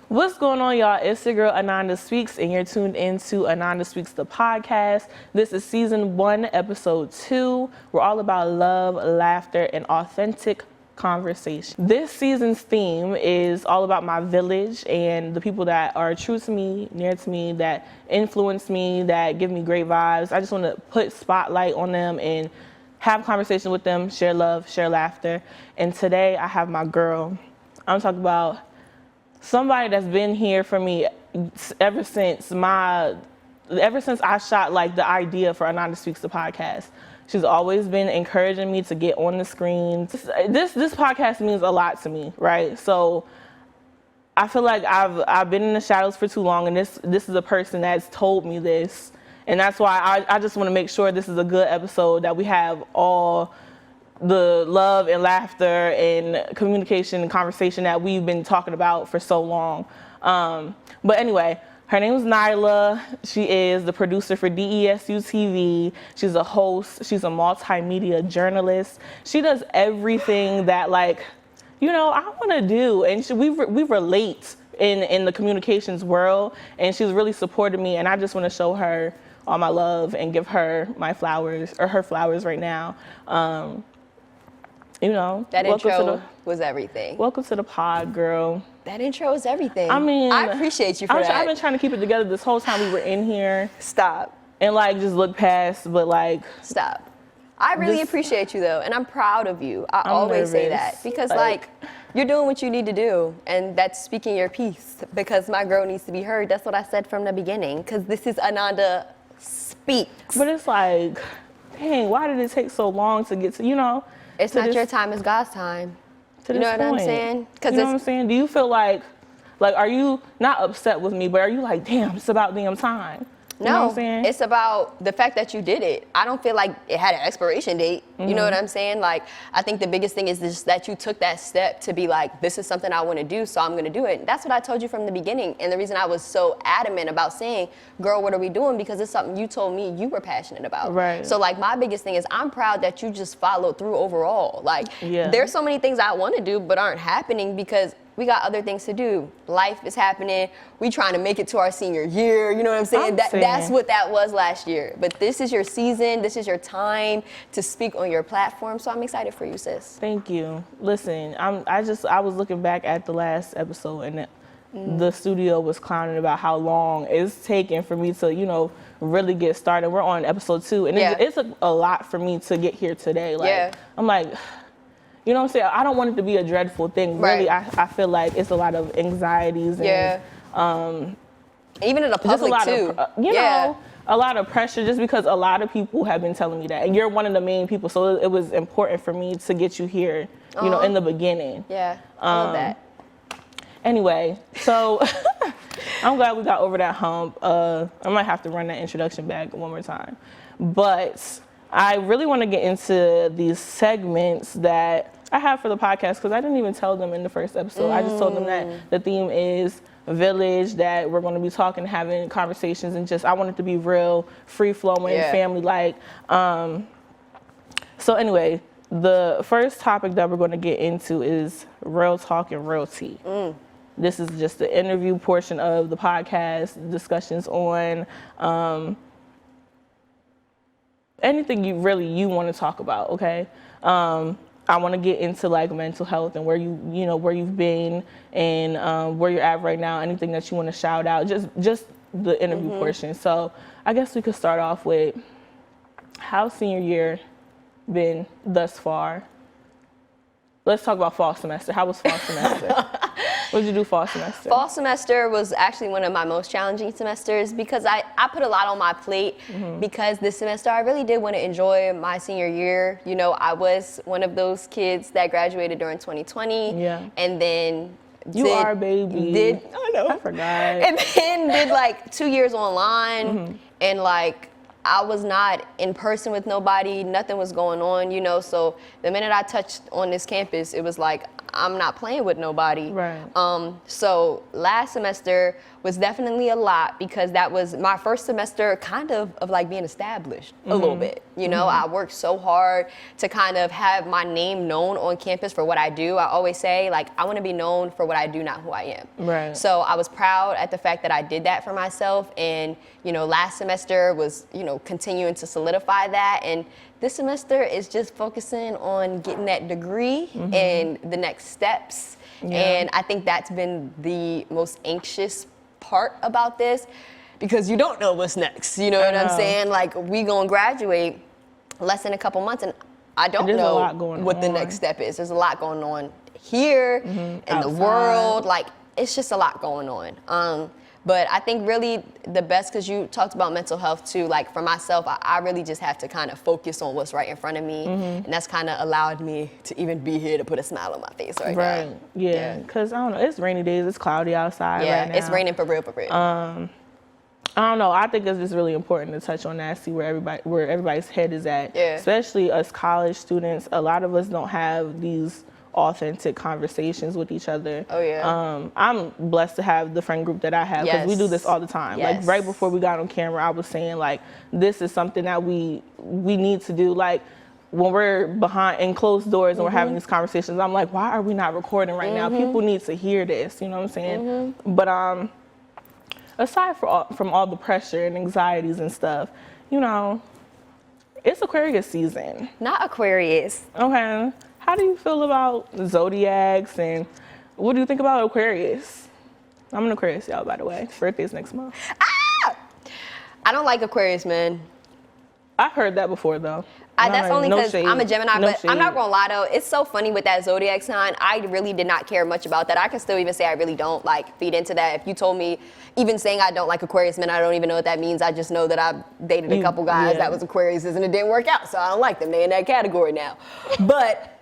What's going on, y'all? It's your girl Ananda Speaks, and you're tuned into Ananda Speaks, the podcast. This is season 1, episode 2. We're all about love, laughter, and authentic conversation. This season's theme is all about my village and the people that are true to me, near to me, that influence me, that give me great vibes. I just want to put spotlight on them and have conversation with them, share love, share laughter. And today I have my girl. I'm talking about somebody that's been here for me ever since I shot like the idea for Ananda Speaks, the podcast. She's always been encouraging me to get on the screen. This podcast means a lot to me, right? So I feel like I've been in the shadows for too long, and this is a person that's told me this, and that's why I just want to make sure this is a good episode, that we have all the love and laughter and communication and conversation that we've been talking about for so long. But anyway, her name is Nyla. She is the producer for DESU TV. She's a host. She's a multimedia journalist. She does everything that, like, you know, I want to do. And we relate in the communications world. And she's really supported me. And I just want to show her all my love and give her my flowers, or her flowers right now. You know, that intro was everything. Welcome to the pod, girl. That intro is everything. I mean, I appreciate you for that. I've been trying to keep it together this whole time we were in here. Stop. And like just look past, but like. Stop. I really appreciate you though, and I'm proud of you. I'm always say that because like you're doing what you need to do, and that's speaking your piece, because my girl needs to be heard. That's what I said from the beginning, because this is Ananda Speaks. But it's like, dang, why did it take so long to get to, you know? It's not your time, it's God's time. You know what I'm saying? You know what I'm saying? Do you feel like, are you not upset with me, but are you like, damn, it's about damn time? You know what I'm saying? It's about the fact that you did it. I don't feel like it had an expiration date. You know what I'm saying? Like, I think the biggest thing is just that you took that step to be like, this is something I want to do, so I'm going to do it. That's what I told you from the beginning. And the reason I was so adamant about saying, girl, what are we doing? Because it's something you told me you were passionate about. Right. So, like, my biggest thing is I'm proud that you just followed through overall. Like, there's so many things I want to do but aren't happening because we got other things to do. Life is happening. We trying to make it to our senior year. You know what I'm saying? That's what that was last year. But this is your season. This is your time to speak on your platform. So I'm excited for you, sis. Thank you. Listen, I was looking back at the last episode, and the studio was clowning about how long it's taken for me to, you know, really get started. We're on episode 2, and it's a lot for me to get here today. Like, I'm like, you know what I'm saying? I don't want it to be a dreadful thing. Right. Really, I feel like it's a lot of anxieties and even in the public too. You know, a lot of pressure, just because a lot of people have been telling me that, and you're one of the main people. So it was important for me to get you here, you know, in the beginning. Yeah, I love that. Anyway, so I'm glad we got over that hump. I might have to run that introduction back one more time, but I really want to get into these segments that I have for the podcast, because I didn't even tell them in the first episode. I just told them that the theme is village, that we're going to be talking, having conversations, and just I want it to be real, free-flowing, family-like. So anyway, the first topic that we're going to get into is real talk and real tea. This is just the interview portion of the podcast, discussions on anything you want to talk about, okay? I want to get into like mental health and where where you've been and where you're at right now. Anything that you want to shout out, just the interview portion. So I guess we could start off with, how's senior year been thus far? Let's talk about fall semester. How was fall semester? What did you do fall semester? Fall semester was actually one of my most challenging semesters, because I put a lot on my plate, because this semester I really did want to enjoy my senior year. You know, I was one of those kids that graduated during 2020. And then you are a baby. I know. I forgot. And then did like 2 years online, and like I was not in person with nobody. Nothing was going on, you know. So the minute I touched on this campus, it was like, I'm not playing with nobody. Right. So last semester was definitely a lot because that was my first semester kind of like being established a little bit. You know, I worked so hard to kind of have my name known on campus for what I do. I always say, like, I want to be known for what I do, not who I am. Right. So I was proud at the fact that I did that for myself. And, you know, last semester was, you know, continuing to solidify that. And this semester is just focusing on getting that degree and the next steps. Yeah. And I think that's been the most anxious part about this because you don't know what's next. You know what I'm saying? Like, we gonna graduate less than a couple months and I don't know what the next step is. There's a lot going on here in the world. Like, it's just a lot going on. But I think really the best, because you talked about mental health too, like for myself, I really just have to kind of focus on what's right in front of me. And that's kind of allowed me to even be here to put a smile on my face right now. Yeah, because I don't know, it's rainy days, it's cloudy outside right now. It's raining for real, for real. I don't know, I think it's just really important to touch on that, see where everybody's head is at. Yeah. Especially us college students, a lot of us don't have these authentic conversations with each other. Oh yeah. I'm blessed to have the friend group that I have because we do this all the time. Like right before we got on camera, I was saying like this is something that we need to do. Like when we're behind in closed doors and we're having these conversations, I'm like, why are we not recording right now? People need to hear this. You know what I'm saying? But aside from all the pressure and anxieties and stuff, you know, it's Aquarius season. Not Aquarius. Okay. How do you feel about zodiacs and what do you think about Aquarius? I'm an Aquarius, y'all, by the way. Birthday's next month. Ah! I don't like Aquarius, man. I've heard that before, though. That's only because I'm a Gemini, but I'm not gonna lie though, it's so funny with that zodiac sign. I really did not care much about that. I can still even say I really don't like feed into that. If you told me, even saying I don't like Aquarius men, I don't even know what that means. I just know that I've dated a couple guys that was Aquariuses and it didn't work out, so I don't like them. They in that category now. But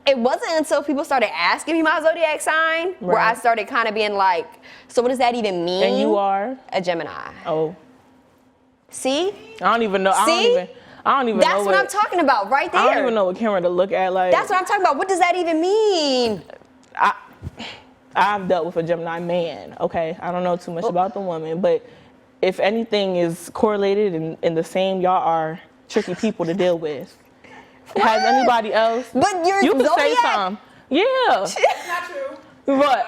it wasn't until people started asking me my zodiac sign where I started kind of being like, so what does that even mean? And you are? A Gemini. Oh. See? I don't even know. See? I don't even know. That's what I'm talking about right there. I don't even know what camera to look at. Like, that's what I'm talking about. What does that even mean? I've dealt with a Gemini man, okay? I don't know too much about the woman, but if anything is correlated and the same, y'all are tricky people to deal with. What? Has anybody else? But you're you can zodiac? Say something. Yeah. That's not true. What?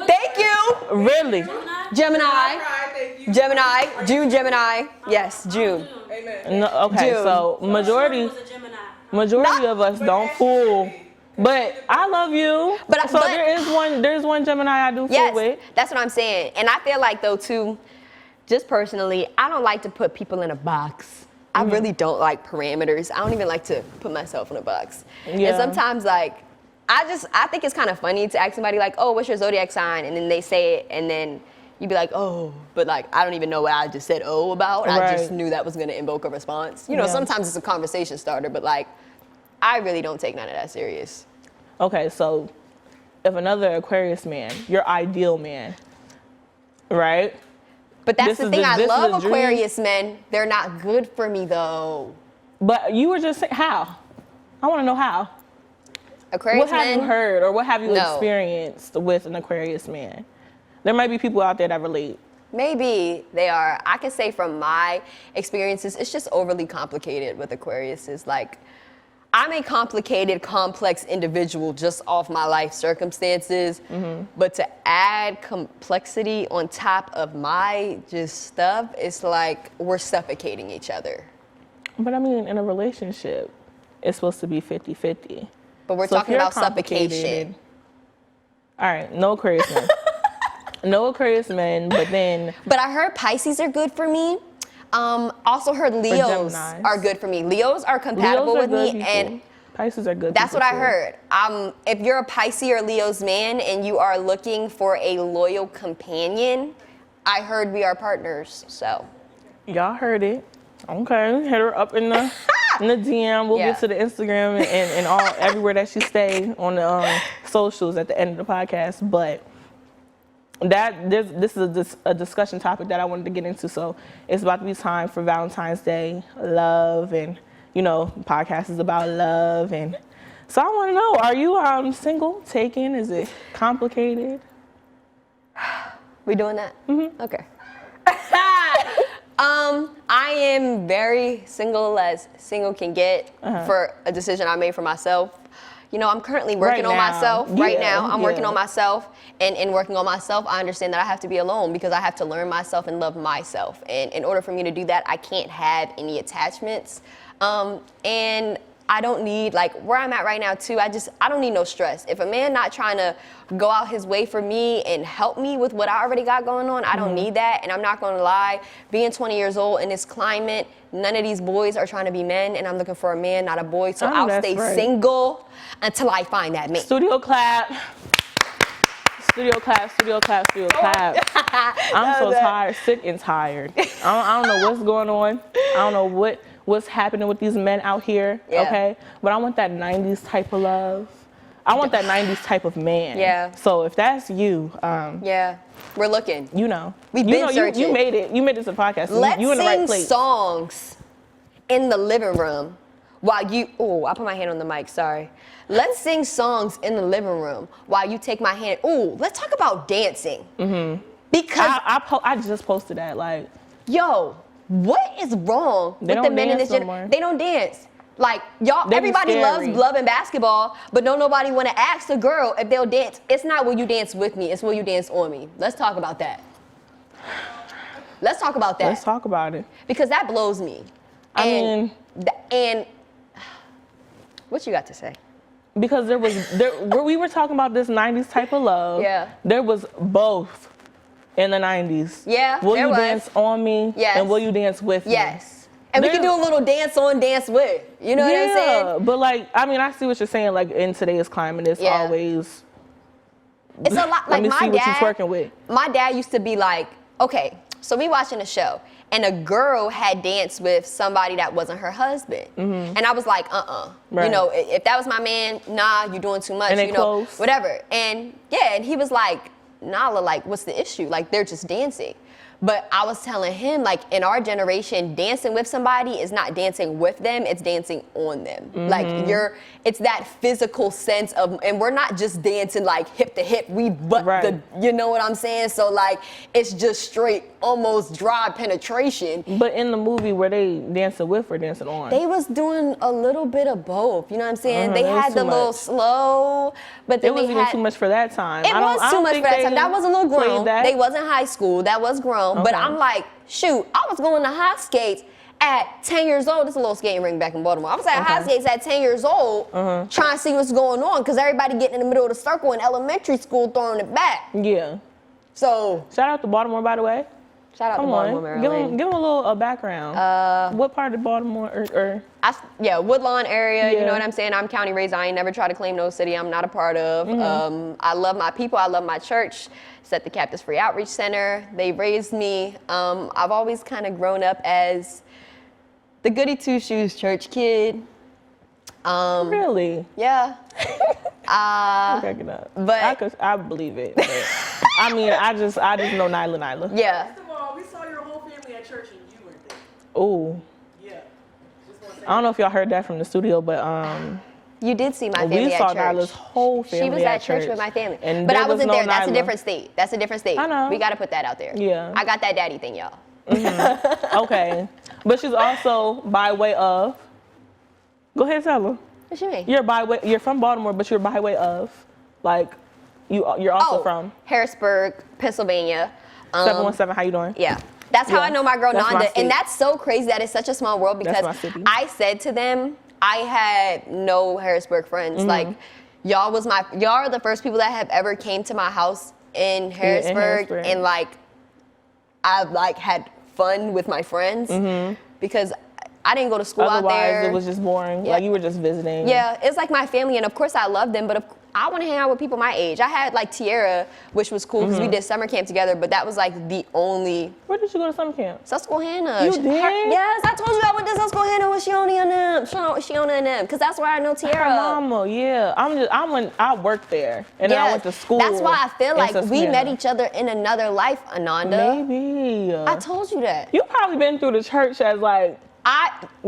Thank you. Really? Gemini. Gemini. June Gemini. Yes, June. Amen. No, okay, June. So majority of us don't fool. But I love you. But there's one Gemini I do fool with. That's what I'm saying. And I feel like though too, just personally, I don't like to put people in a box. I really don't like parameters. I don't even like to put myself in a box. Yeah. And sometimes like I think it's kind of funny to ask somebody like, oh, what's your zodiac sign? And then they say it, and then you'd be like, oh, but like, I don't even know what I just said oh about. Right. I just knew that was going to invoke a response. You know, sometimes it's a conversation starter, but like, I really don't take none of that serious. Okay, so if another Aquarius man, your ideal man, right? But that's the thing, I love Aquarius men. They're not good for me though. But you were just saying, how? I want to know how. Aquarius what have you heard or what have you experienced with an Aquarius man? There might be people out there that relate. Maybe they are. I can say from my experiences, it's just overly complicated with Aquariuses. Like, I'm a complicated, complex individual just off my life circumstances. But to add complexity on top of my just stuff, it's like we're suffocating each other. But I mean, in a relationship, it's supposed to be 50-50. But we're talking about suffocation. All right, no Aquarius men. No Aquarius men, but then... But I heard Pisces are good for me. Also heard Leos are good for me. Leos are compatible with me, and Pisces are good. That's what I heard. If you're a Pisces or Leo's man and you are looking for a loyal companion, I heard we are partners. So y'all heard it. Okay, hit her up in the DM. We'll get to the Instagram and all everywhere that she stay on the socials at the end of the podcast. But this is a discussion topic that I wanted to get into. So it's about to be time for Valentine's Day, love, and you know, the podcast is about love, and so I want to know: are you single, taken? Is it complicated? We doing that? Mm-hmm. Okay. I am very single as single can get for a decision I made for myself. You know, I'm currently working on myself right now. I'm working on myself, and in working on myself, I understand that I have to be alone because I have to learn myself and love myself. And in order for me to do that, I can't have any attachments. And I don't need, like, where I'm at right now too, I don't need no stress. If a man not trying to go out his way for me and help me with what I already got going on, I don't need that. And I'm not gonna lie, being 20 years old in this climate, none of these boys are trying to be men, and I'm looking for a man, not a boy. So I'll stay single until I find that man. Studio clap. Studio clap, studio clap, studio clap. I'm so tired, sick and tired. I don't know what's going on. I don't know what's happening with these men out here, okay? But I want that 90s type of love. I want that 90s type of man. Yeah. So if that's you, yeah, we're looking. You know. We've been searching. You made it. You made this a podcast. Let's you in the right place. sing songs in the living room while you, I put my hand on the mic, sorry. Let's sing songs in the living room while you take my hand. Let's talk about dancing. Mm-hmm. Because I just posted that, like. Yo, what is wrong with the men in this generation? They don't dance. Like, y'all, everybody loves loving basketball, but don't nobody want to ask a girl if they'll dance. It's not will you dance with me, it's will you dance on me. Let's talk about that. Let's talk about that. Let's talk about it. Because that blows me. And what you got to say? Because we were talking about this 90s type of love. Yeah. There was both in the 90s. Yeah, will you dance on me? Yes. And will you dance with me? Yes. And we can do a little dance on, dance with. You know what I'm saying? Yeah, but like, I mean, I see what you're saying. Like, in today's climate, it's always. It's a lot. Like, let me see what you're twerking with. My dad used to be like, okay, so we watching a show, and a girl had danced with somebody that wasn't her husband. Mm-hmm. And I was like, Right. You know, if that was my man, nah, you're doing too much, and you know, whatever. And yeah, and he was like, Nala, like, what's the issue? Like, they're just dancing. But I was telling him, like, in our generation, dancing with somebody is not dancing with them, it's dancing on them. Mm-hmm. Like, it's that physical sense of, and we're not just dancing like hip to hip, you know what I'm saying? So, like, it's just straight, almost dry penetration. But in the movie, were they dancing with or dancing on? They was doing a little bit of both, you know what I'm saying? They had the little slow, but then it wasn't even too much for that time. It was too much for that time. That was a little grown. They wasn't high school, that was grown. Okay. But I'm like, shoot, I was going to high skates at 10 years old. This is a little skating ring back in Baltimore. I was at high skates at 10 years old trying to see what's going on because everybody getting in the middle of the circle in elementary school throwing it back. Yeah. So. Shout out to Baltimore, by the way. Shout out to Baltimore, Maryland. Give him a little background. What part of Baltimore? Woodlawn area. Yeah. You know what I'm saying? I'm county raised. I ain't never tried to claim no city I'm not a part of. Mm-hmm. I love my people. I love my church. It's at the Cactus Free Outreach Center. They raised me. I've always kind of grown up as the goody two-shoes church kid. Really? Yeah. I'm cracking up. But I believe it. But I mean, I just know Nyla. Yeah. First of all, we saw your whole family at church and you weren't there. Oh. Yeah. I don't know if y'all heard that from the studio, but you did see my family we saw at church. Nyla's whole family. She was at church with my family. And but I wasn't there. Nyla. That's a different state. I know. We got to put that out there. Yeah. I got that daddy thing, y'all. Mm-hmm. Okay. But she's also by way of. Go ahead, tell her. What you mean? You're from Baltimore, but you're by way of, like, you're also from Harrisburg, Pennsylvania. 717. How you doing? Yeah. That's how I know my girl Nanda. And that's so crazy that it's such a small world because I said to them, I had no Harrisburg friends. Mm-hmm. Like, y'all are the first people that have ever came to my house in Harrisburg. And like, I've like had fun with my friends because I didn't go to school out there. Otherwise, it was just boring. Yeah. Like, you were just visiting. Yeah, it's like my family, and of course I love them, but I want to hang out with people my age. I had like Tierra, which was cool because we did summer camp together, but that was like the only. Where did you go to summer camp? Susquehanna. You did? Yes, I told you I went to Susquehanna with Shiona and them, because that's where I know Tierra. Mama, yeah. I worked there, and then I went to school. That's why I feel like we met each other in another life, Ananda. Maybe. I told you that. You probably been through the church as like.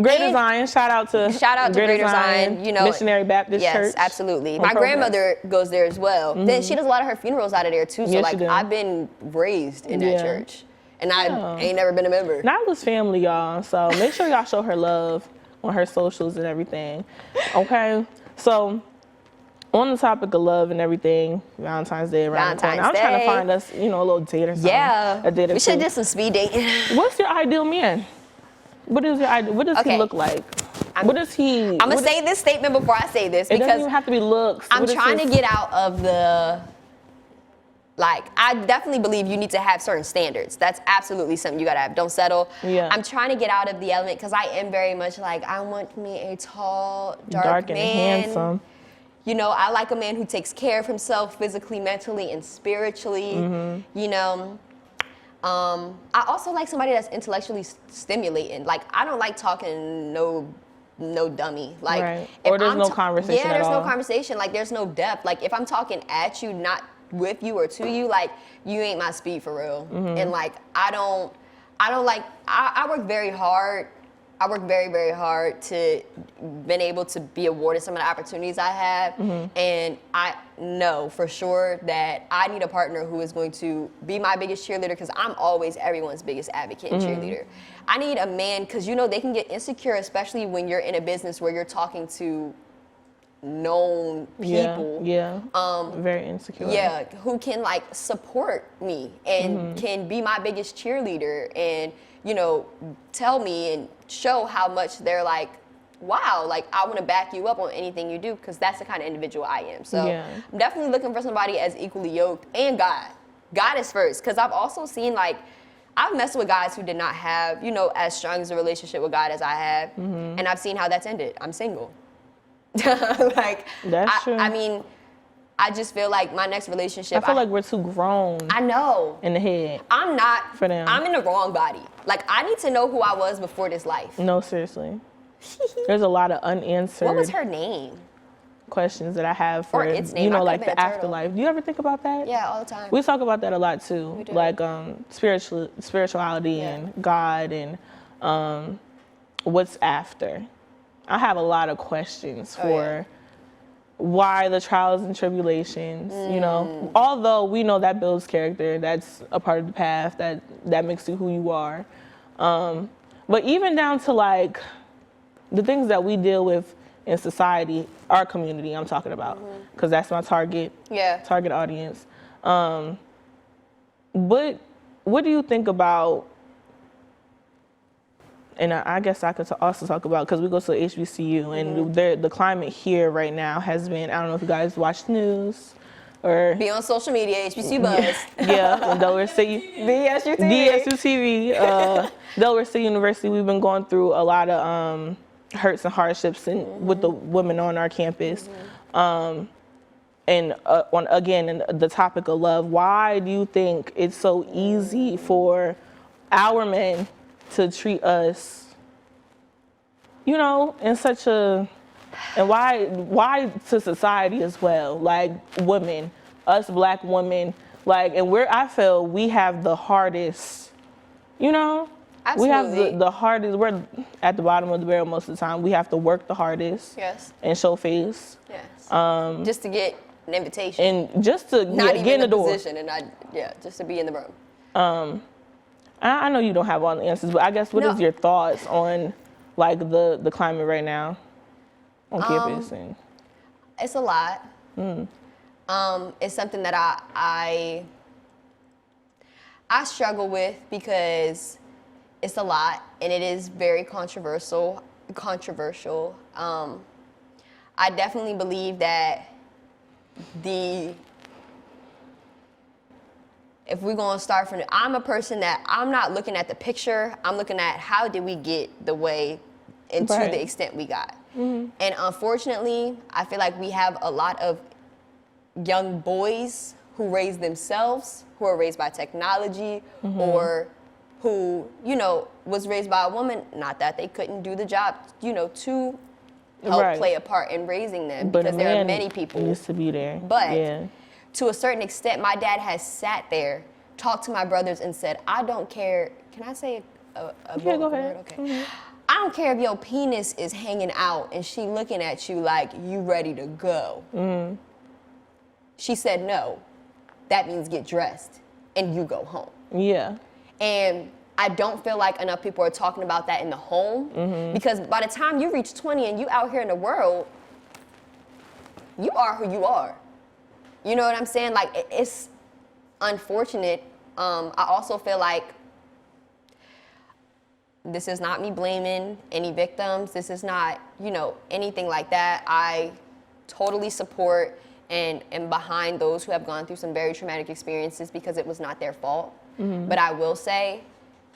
Greater Zion, shout out to Greater Zion, you know, Missionary Baptist Church. Yes, absolutely. My grandmother goes there as well. Then she does a lot of her funerals out of there too. So Yes, like she do. I've been raised in that church, and I ain't never been a member. Nyla's family, y'all. So make sure y'all show her love on her socials and everything. Okay, so. On the topic of love and everything, Valentine's Day around the corner. I'm trying to find us, you know, a little date or something. Yeah, a date or we should two. do some speed dating. What's your ideal man? What is your ideal? What does he look like? What does he? I'm gonna say this statement before I say this It doesn't because even have to be looks. I'm trying to get out of the. Like, I definitely believe you need to have certain standards. That's absolutely something you gotta have. Don't settle. Yeah. I'm trying to get out of the element because I am very much like, I want me a tall, dark and man. handsome. You know, I like a man who takes care of himself physically, mentally, and spiritually. You know, I also like somebody that's intellectually stimulating. Like, I don't like talking no dummy. Like, right. Or there's no conversation Yeah, there's at all. no conversation. Like, there's no depth. Like, if I'm talking at you, not with you or to you, like, you ain't my speed for real. And like, I don't like. I work very hard. I work very, very hard to been able to be awarded some of the opportunities I have. And I know for sure that I need a partner who is going to be my biggest cheerleader because I'm always everyone's biggest advocate and cheerleader. I need a man because, you know, they can get insecure, especially when you're in a business where you're talking to known people. Very insecure. Yeah, who can like support me and can be my biggest cheerleader and, you know, tell me and show how much they're like, wow, like I want to back you up on anything you do because that's the kind of individual I am. So I'm definitely looking for somebody as equally yoked and God is first because I've also seen like, I've messed with guys who did not have, you know, as strong as a relationship with God as I have. And I've seen how that's ended. I'm single. Like, that's true. I mean, I just feel like my next relationship. I feel like we're too grown. I know. In the head. I'm not. For them. I'm in the wrong body. Like, I need to know who I was before this life. No, seriously. There's a lot of unanswered What was her name? questions that I have for, Or its name. you know, I like could've the been a turtle. afterlife. Do you ever think about that? Yeah, all the time. We talk about that a lot too. We do. Like spirituality and God and what's after. I have a lot of questions for why the trials and tribulations, you know. Although we know that builds character, that's a part of the path, that makes you who you are. But even down to like the things that we deal with in society, our community I'm talking about, because that's my target audience. What do you think about, and I guess I could also talk about, because we go to HBCU, and the climate here right now has been, I don't know if you guys watch the news, or be on social media, HBCU Buzz. Yeah, in Delaware City. DSU TV. Delaware City University, we've been going through a lot of hurts and hardships with the women on our campus. And on the topic of love, why do you think it's so easy for our men to treat us, you know, in such a, and why to society as well, like women, us black women, like, and I feel we have the hardest, you know? Absolutely. We have the hardest, we're at the bottom of the barrel most of the time. We have to work the hardest. Yes. And show face. Yes. Just to get an invitation. And just to Not even get in the door. Position and just to be in the room. I know you don't have all the answers, but I guess what is your thoughts on like the climate right now on campus? And it's a lot. It's something that I struggle with because it's a lot and it is very controversial. I definitely believe that if we're going to start from I'm a person that I'm not looking at the picture. I'm looking at how did we get the way and to the extent we got. And unfortunately, I feel like we have a lot of young boys who raise themselves, who are raised by technology, or who, you know, was raised by a woman, not that they couldn't do the job, you know, to help play a part in raising them, because there are many people used to be there. But to a certain extent, my dad has sat there, talked to my brothers and said, I don't care. Can I say a go ahead. word? Okay. I don't care if your penis is hanging out and she looking at you like you ready to go. Mm-hmm. She said no. That means get dressed and you go home. Yeah. And I don't feel like enough people are talking about that in the home because by the time you reach 20 and you out here in the world, you are who you are. You know what I'm saying? Like, it's unfortunate. I also feel like this is not me blaming any victims. This is not, anything like that. I totally support and am behind those who have gone through some very traumatic experiences because it was not their fault. But I will say,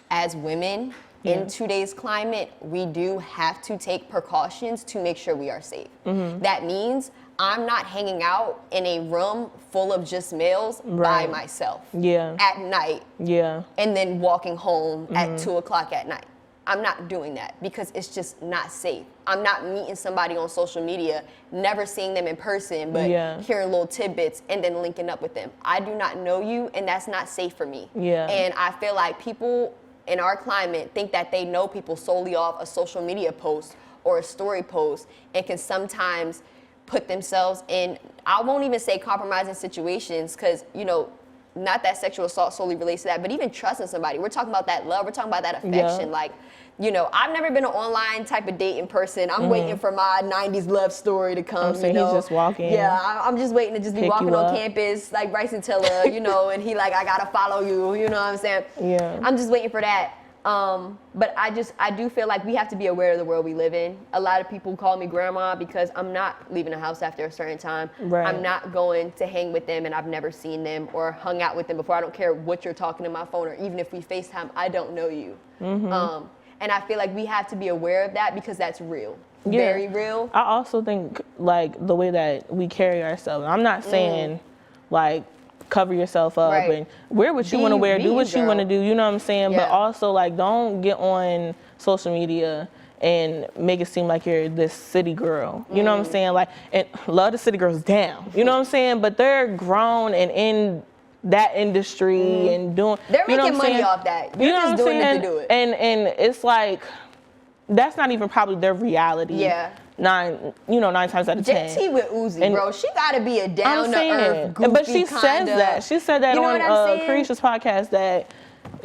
as women in today's climate, we do have to take precautions to make sure we are safe. That means I'm not hanging out in a room full of just males by myself at night and then walking home at 2 o'clock at night. I'm not doing that because it's just not safe. I'm not meeting somebody on social media, never seeing them in person, but hearing little tidbits and then linking up with them. I do not know you, and that's not safe for me. And I feel like people in our climate think that they know people solely off a social media post or a story post and can sometimes put themselves in, I won't even say compromising situations because, not that sexual assault solely relates to that, but even trusting somebody. We're talking about that love. We're talking about that affection. Like, I've never been an online type of dating person. I'm waiting for my 90s love story to come, he's just walking. Yeah, I'm just waiting to just be walking on campus like Bryson Tiller, and he like, I gotta follow you, you know what I'm saying? Yeah. I'm just waiting for that. But I do feel like we have to be aware of the world we live in. A lot of people call me grandma because I'm not leaving the house after a certain time. I'm not going to hang with them and I've never seen them or hung out with them before. I don't care what you're talking to my phone or even if we FaceTime, I don't know you. And I feel like we have to be aware of that because that's real. Very real. I also think like the way that we carry ourselves. I'm not saying like cover yourself up and wear what you want to wear, do what you want to do, you know what I'm saying? But also like don't get on social media and make it seem like you're this city girl. You know what I'm saying? Like, and love the city girls down. You know what I'm saying? But they're grown and in that industry and doing, they're making money off that. You're just doing it to do it. And it's like that's not even probably their reality. Nine times out of 10. JT with Uzi, bro. She gotta be a down to earth, goofy but she says that. She said that on Carisha's podcast that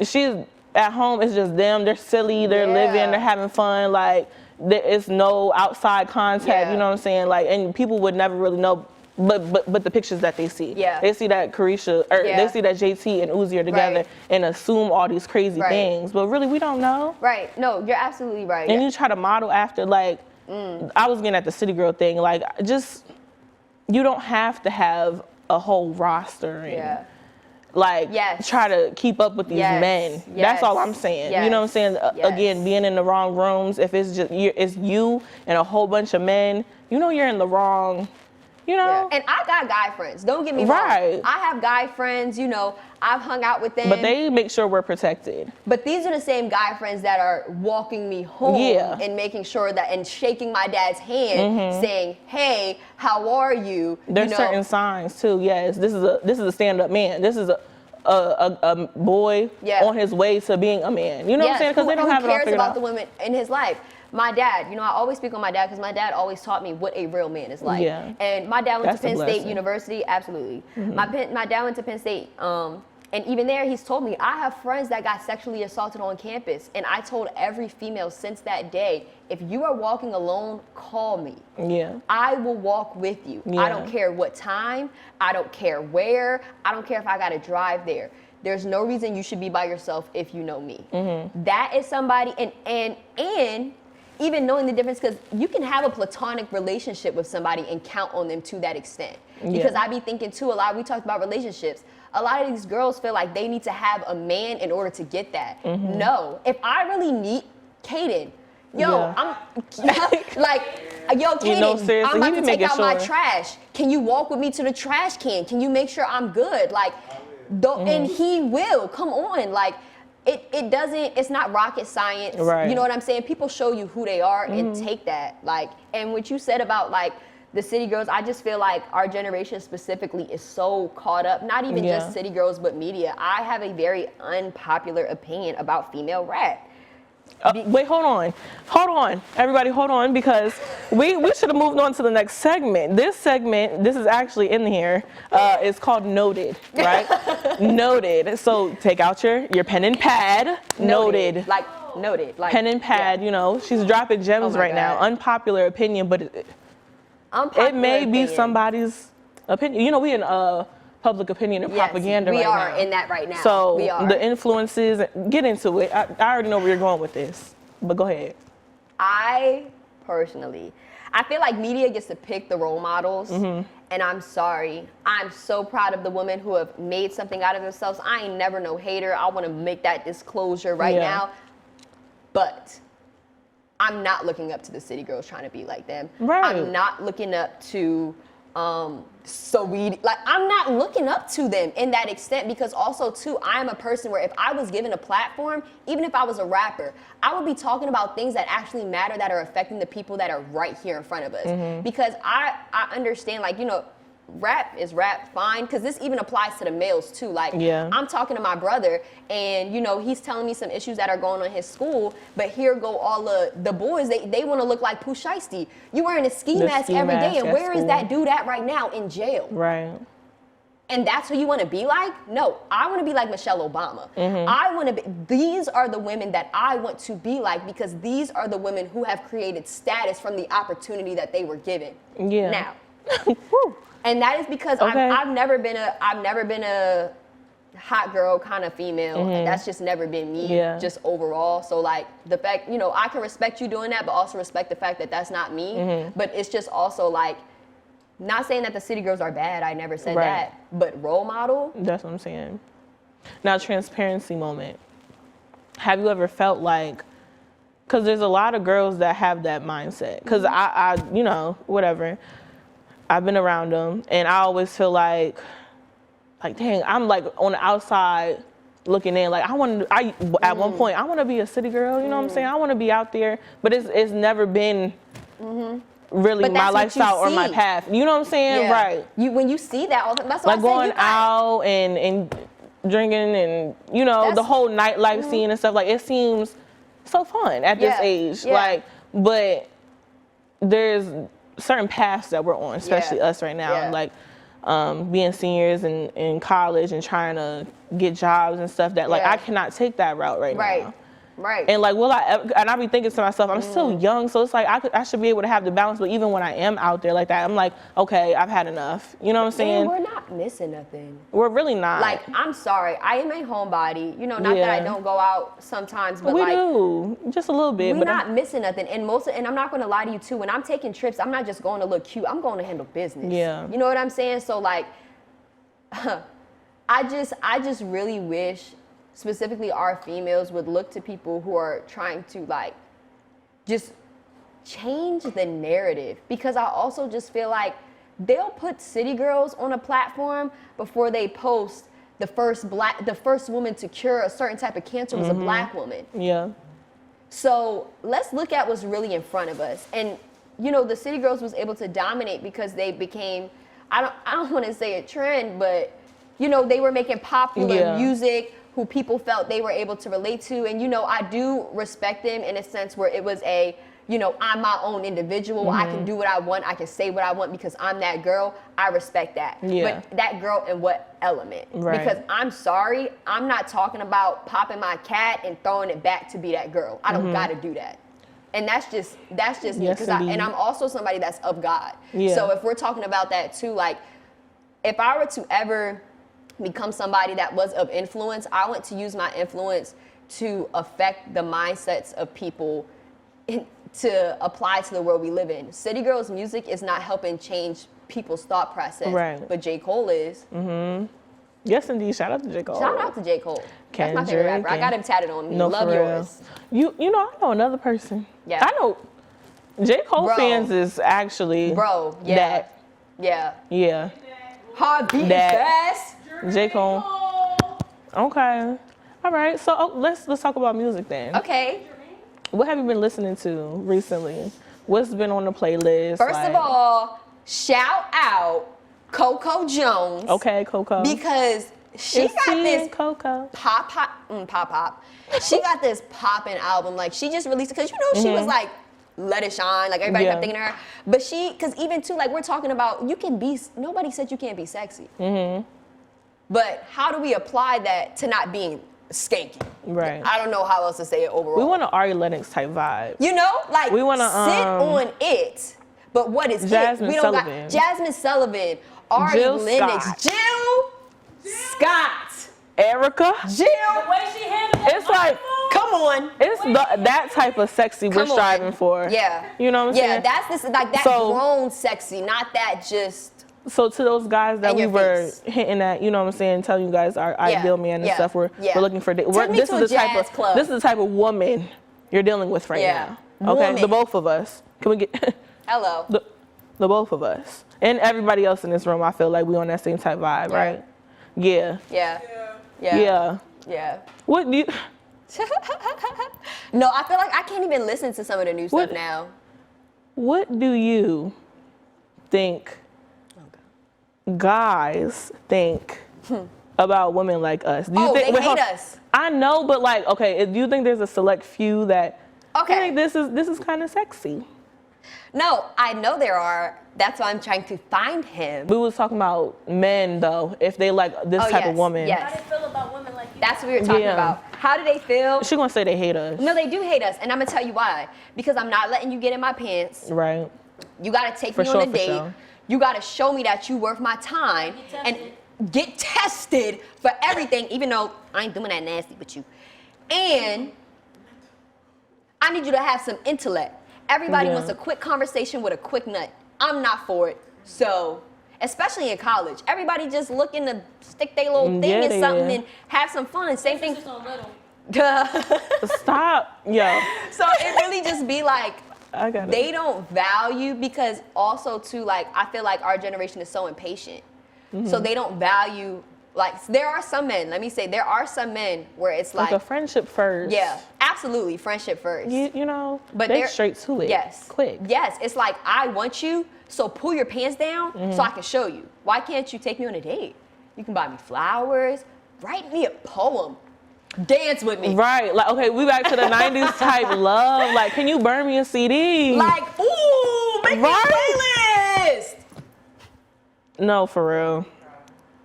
she's at home. It's just them. They're silly. They're living. They're having fun. Like it's no outside contact. You know what I'm saying? Like, and people would never really know. But the pictures that they see, they see that Carisha, or they see that JT and Uzi are together and assume all these crazy things. But really, we don't know. No, you're absolutely right. And you try to model after, like, I was getting at the city girl thing. Like, just, you don't have to have a whole roster and, like, try to keep up with these men. That's all I'm saying. You know what I'm saying? Again, being in the wrong rooms, if it's just, it's you and a whole bunch of men, you're in the wrong... And I got guy friends. Don't get me wrong. I have guy friends, I've hung out with them. But they make sure we're protected. But these are the same guy friends that are walking me home and making sure that, and shaking my dad's hand, saying, hey, how are you? There's certain signs too. Yes, this is a stand-up man. This is a boy on his way to being a man. You know what I'm saying? Because they don't have it all figured out. Who cares about the women in his life? My dad, I always speak on my dad because my dad always taught me what a real man is like. And my dad went to Penn State University, absolutely. My dad went to Penn State, and even there he's told me, I have friends that got sexually assaulted on campus, and I told every female since that day, if you are walking alone, call me. I will walk with you. I don't care what time, I don't care where, I don't care if I gotta drive there. There's no reason you should be by yourself if you know me. That is somebody, and even knowing the difference, because you can have a platonic relationship with somebody and count on them to that extent. Because I be thinking too, we talked about relationships. A lot of these girls feel like they need to have a man in order to get that. No, if I really need Kaden, I'm Kaden, I'm about to take out my trash. Can you walk with me to the trash can? Can you make sure I'm good? And he will, come on, it's not rocket science. You know what I'm saying? People show you who they are and take that. And what you said about the city girls, I just feel like our generation specifically is so caught up, not even just city girls, but media. I have a very unpopular opinion about female rap. Wait, hold on, everybody, hold on, because we should have moved on to the next segment. This is actually in here. It's called Noted, right? Noted. So take out your pen and pad. Noted. Like noted. Like pen and pad. yeah. You know, she's dropping gems right now. Unpopular opinion, but it may be somebody's opinion. You know, we in public opinion and propaganda right now. We are in that right now. So we are. the influences, get into it. I already know where you're going with this, but go ahead. I feel like media gets to pick the role models, and I'm sorry. I'm so proud of the women who have made something out of themselves. I ain't never no hater. I want to make that disclosure right now. But I'm not looking up to the city girls trying to be like them. Right. I'm not looking up to Saweetie. Like, I'm not looking up to them in that extent, because also too, I am a person where if I was given a platform, even if I was a rapper, I would be talking about things that actually matter, that are affecting the people that are right here in front of us. Because I understand, like, you know, rap is rap, fine, because this even applies to the males too. Like, I'm talking to my brother, and you know, he's telling me some issues that are going on in his school, but here go all the boys, they want to look like Pooh Shiesty. You wearing a ski mask every day, and where is that dude at right now? In jail. Right. And that's who you want to be like? No, I want to be like Michelle Obama. I want to be, these are the women that I want to be like, because these are the women who have created status from the opportunity that they were given. Now. And that is because I've never been a hot girl kind of female. And that's just never been me, just overall. So like the fact, you know, I can respect you doing that, but also respect the fact that that's not me. But it's just also like, not saying that the city girls are bad. I never said that. But role model. That's what I'm saying. Now, transparency moment. Have you ever felt like, because there's a lot of girls that have that mindset. Because I, you know, whatever. I've been around them, and I always feel like dang, I'm like on the outside looking in. Like at one point, I want to be a city girl. You know what I'm saying? I want to be out there, but it's never been really my lifestyle or my path. You know what I'm saying? Right. When you see that, that's like going out and drinking and you know the whole nightlife scene and stuff. Like it seems so fun at this age. Like, but there's certain paths that we're on, especially us right now, like being seniors and in college and trying to get jobs and stuff that like I cannot take that route right now. Right. And like, will I ever, and I be thinking to myself, I'm still young, so it's like I should be able to have the balance. But even when I am out there like that, I'm like, okay, I've had enough. You know what I'm saying? We're not missing nothing. We're really not. Like, I'm sorry, I am a homebody. You know, not that I don't go out sometimes, but we like do just a little bit. We're not missing nothing. And I'm not going to lie to you too. When I'm taking trips, I'm not just going to look cute. I'm going to handle business. Yeah. You know what I'm saying? So like, I just really wish, specifically our females, would look to people who are trying to like just change the narrative, because I also just feel like they'll put city girls on a platform before they post the first woman to cure a certain type of cancer was a black woman. Yeah. So let's look at what's really in front of us. And you know, the city girls was able to dominate because they became, I don't want to say a trend, but you know, they were making popular music who people felt they were able to relate to. And, you know, I do respect them in a sense where it was a, you know, I'm my own individual. I can do what I want. I can say what I want because I'm that girl. I respect that. Yeah. But that girl in what element? Right. Because I'm sorry, I'm not talking about popping my cat and throwing it back to be that girl. I don't got to do that. And that's just me. And I'm also somebody that's of God. Yeah. So if we're talking about that too, like if I were to ever become somebody that was of influence, I want to use my influence to affect the mindsets of people to apply to the world we live in. City Girls music is not helping change people's thought process, but J. Cole is. Yes, indeed. Shout out to J. Cole. Shout out to J. Cole. That's my favorite rapper. I got him tatted on me. No, love yours. You know, I know another person. Yeah. I know J. Cole fans is actually that. Yeah. Hard beating fast. J. Cole. Okay. All right. So let's talk about music then. Okay. What have you been listening to recently? What's been on the playlist? First of all, shout out Coco Jones. Okay, Coco. Because she It's got tea this and cocoa. pop. She got this poppin' album. Like, she just released it because, you know, she was like, let it shine. Like, everybody kept thinking of her. But because even too, like, we're talking about, nobody said you can't be sexy. But how do we apply that to not being skanky? Right. I don't know how else to say it overall. We want an Ari Lennox type vibe. You know, like, we wanna, sit on it. But what is Jasmine it? We don't Sullivan. got Jasmine Sullivan, Ari Jill Lennox, Scott. Jill Scott, Erica. Jill. The way she handled that It's like, Come on. it's that type of sexy we're Come on. striving for. Yeah. You know what I'm saying? Yeah, that's this like that So- grown sexy, not that just. So to those guys that In we your were face. hinting at, you know what I'm saying, telling you guys our ideal man and Yeah. stuff, we're looking for. Take me This to is a the type jazz of club. this is the type of woman you're dealing with right Yeah. now. Okay, Woman. the both of us. Can we get Hello. the both of us and everybody else in this room? I feel like we on that same type vibe, right? Yeah. Yeah. Yeah. Yeah. Yeah. Yeah. What do you? No, I feel like I can't even listen to some of the new stuff What- now. What do you think guys think about women like us? Do you Oh, think, they wait, hold- hate us. I know, but like, okay, do you think there's a select few that Okay. think this is kind of sexy? No, I know there are. That's why I'm trying to find him. We was talking about men though, if they like this Oh, type yes, of woman. yes. How do you feel about women like you? That's what we were talking Yeah. about. How do they feel? She gonna say they hate us, No, they do hate us, and I'm gonna tell you why. Because I'm not letting you get in my pants. right? You gotta take For me sure, on a for date. sure. You gotta show me that you worth my time Get and tested. get tested for everything, even though I ain't doing that nasty with you. And I need you to have some intellect. Everybody Yeah. wants a quick conversation with a quick nut. I'm not for it. So, especially in college, everybody just looking to stick their little thing Yeah, in they something is. and have some fun. Same thing. Just a little. Stop, yo. So it really just be like, I got they it. don't value, because also too, like, I feel like our generation is so impatient. Mm-hmm. So they don't value, like, there are some men, let me say, there are some men where it's Like like, a friendship first. yeah, absolutely, friendship first. You know, But they they're straight to it. Yes. Quick. Yes, it's like, I want you, so pull your pants down Mm-hmm. so I can show you. Why can't you take me on a date? You can buy me flowers, write me a poem, dance with me. Right, like, okay, we back to the 90s type love. Like, can you burn me a CD? Like, ooh, make me a playlist. No, for real.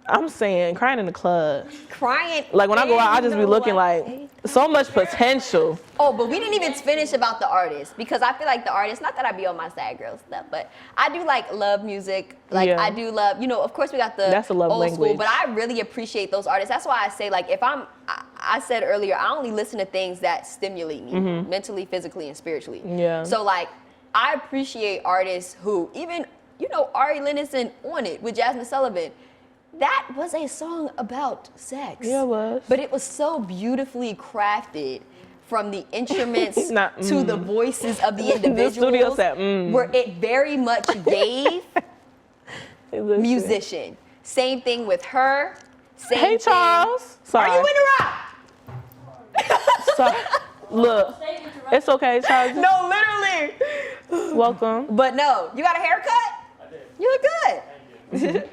I'm saying crying in the club. Crying. Like, when I go out, I in just be the looking light. like so much potential. Oh, but we didn't even finish about the artist, because I feel like the artist, not that I be on my sad girl stuff, but I do like love music. Like, Yeah. I do love, you know, of course we got the That's a love old school, language. but I really appreciate those artists. That's why I say, like, if I said earlier, I only listen to things that stimulate me mentally, physically, and spiritually. Yeah. So, like, I appreciate artists who, even, you know, Ari Lennox and On It with Jasmine Sullivan. That was a song about sex. Yeah, it was. But it was so beautifully crafted, from the instruments Not, to the voices of the individuals, studio said, where it very much gave Listen. musician. Same thing with her. Same Hey, thing. Charles. Sorry. Are you interrupt? Sorry. Look, Stay interrupted. it's okay, Charles. No, literally. Welcome. But no, you got a haircut? I did. You look good.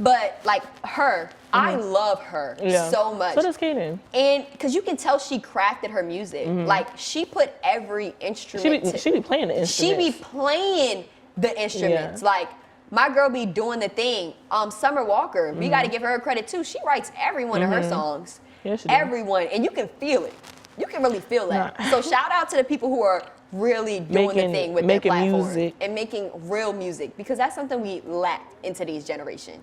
But like her, I love her Yeah. so much. So does Kaden. And because you can tell she crafted her music. Like, she put every instrument. She be playing the She instruments. be playing the instruments. Like, my girl be doing the thing. Summer Walker, we got to give her credit too. She writes every one of her songs. Yeah, she do. Everyone, and you can feel it. You can really feel that. Nah. So shout out to the people who are really doing the Making- thing with their making platform music. and making real music, because that's something we lack in today's generation.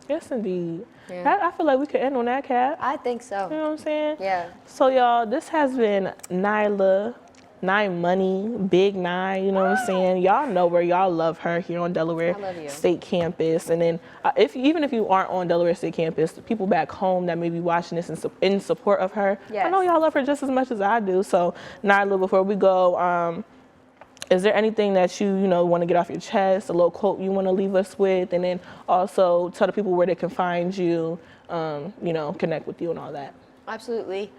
Yes, indeed. Yeah. I feel like we could end on that, Kat. I think so. You know what I'm saying? Yeah. So, y'all, this has been Nyla, Nye Money, Big Nye, you know what I'm saying? Y'all know where y'all love her here on Delaware I love you. State Campus. And then even if you aren't on Delaware State Campus, the people back home that may be watching this in support of her, Yes. I know y'all love her just as much as I do. So, Nyla, before we go, is there anything that you want to get off your chest, a little quote you want to leave us with, and then also tell the people where they can find you, connect with you and all that? Absolutely.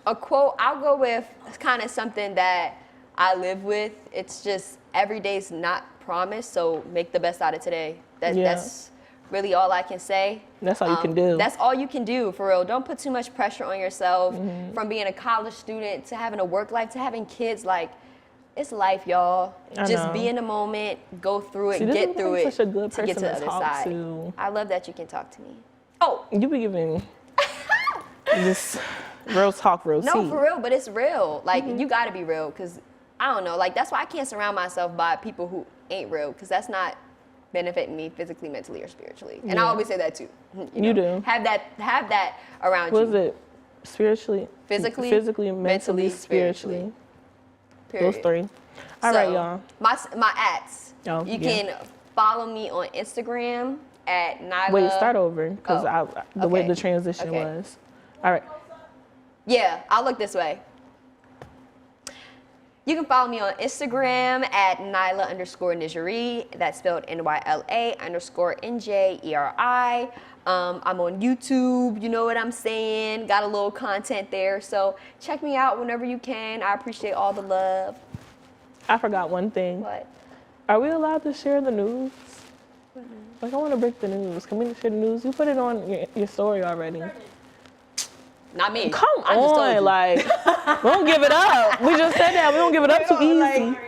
A quote I'll go with is kind of something that I live with. It's just every day's not promised, so make the best out of today. That's really all I can say. That's all you can do. That's all you can do, for real. Don't put too much pressure on yourself. From being a college student to having a work life to having kids, like, it's life, y'all. Just be in the moment, go through it, get through it such a good to get to the other side. To. I love that you can talk to me. Oh, you be giving just real talk, real tea. No, for real, but it's real. Like, you gotta be real, because I don't know, like, that's why I can't surround myself by people who ain't real, because that's not benefiting me physically, mentally, or spiritually. And I always say that too. You do. Have that around you. Was it? Spiritually? Physically, mentally, spiritually. Period. Those three. All right, y'all. My ats. Oh, you can follow me on Instagram at Nyla. Wait, start over, because the way the transition was. All right. Yeah, I'll look this way. You can follow me on Instagram at Nyla_Njeri. That's spelled NYLA_NJERI. I'm on YouTube, you know what I'm saying? Got a little content there. So check me out whenever you can. I appreciate all the love. I forgot one thing. What? Are we allowed to share the news? Like, I want to break the news. Can we share the news? You put it on your story already. Not me. Come on, like, we don't give it up. We just said that. We don't give it up too easy.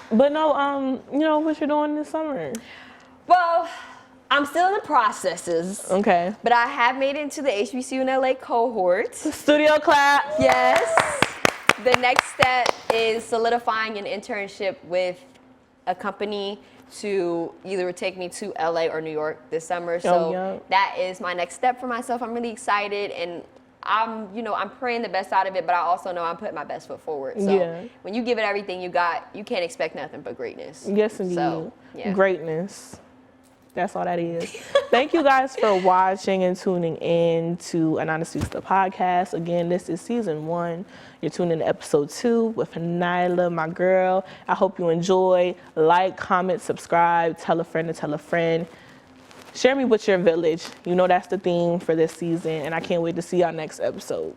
But no, you know, what you're doing this summer? Well, I'm still in the processes. Okay. But I have made it into the HBCU in LA cohort. Studio clap. Yes. The next step is solidifying an internship with a company to either take me to LA or New York this summer. So that is my next step for myself. I'm really excited, and I'm praying the best out of it, but I also know I'm putting my best foot forward. So when you give it everything you got, you can't expect nothing but greatness. Yes, indeed. So, greatness. That's all that is. Thank you guys for watching and tuning in to Ananda Speaks the podcast. Again, this is season 1. You're tuning in to episode 2 with Nyla, my girl. I hope you enjoy. Like, comment, subscribe, tell a friend to tell a friend. Share me with your village. You know that's the theme for this season, and I can't wait to see y'all next episode.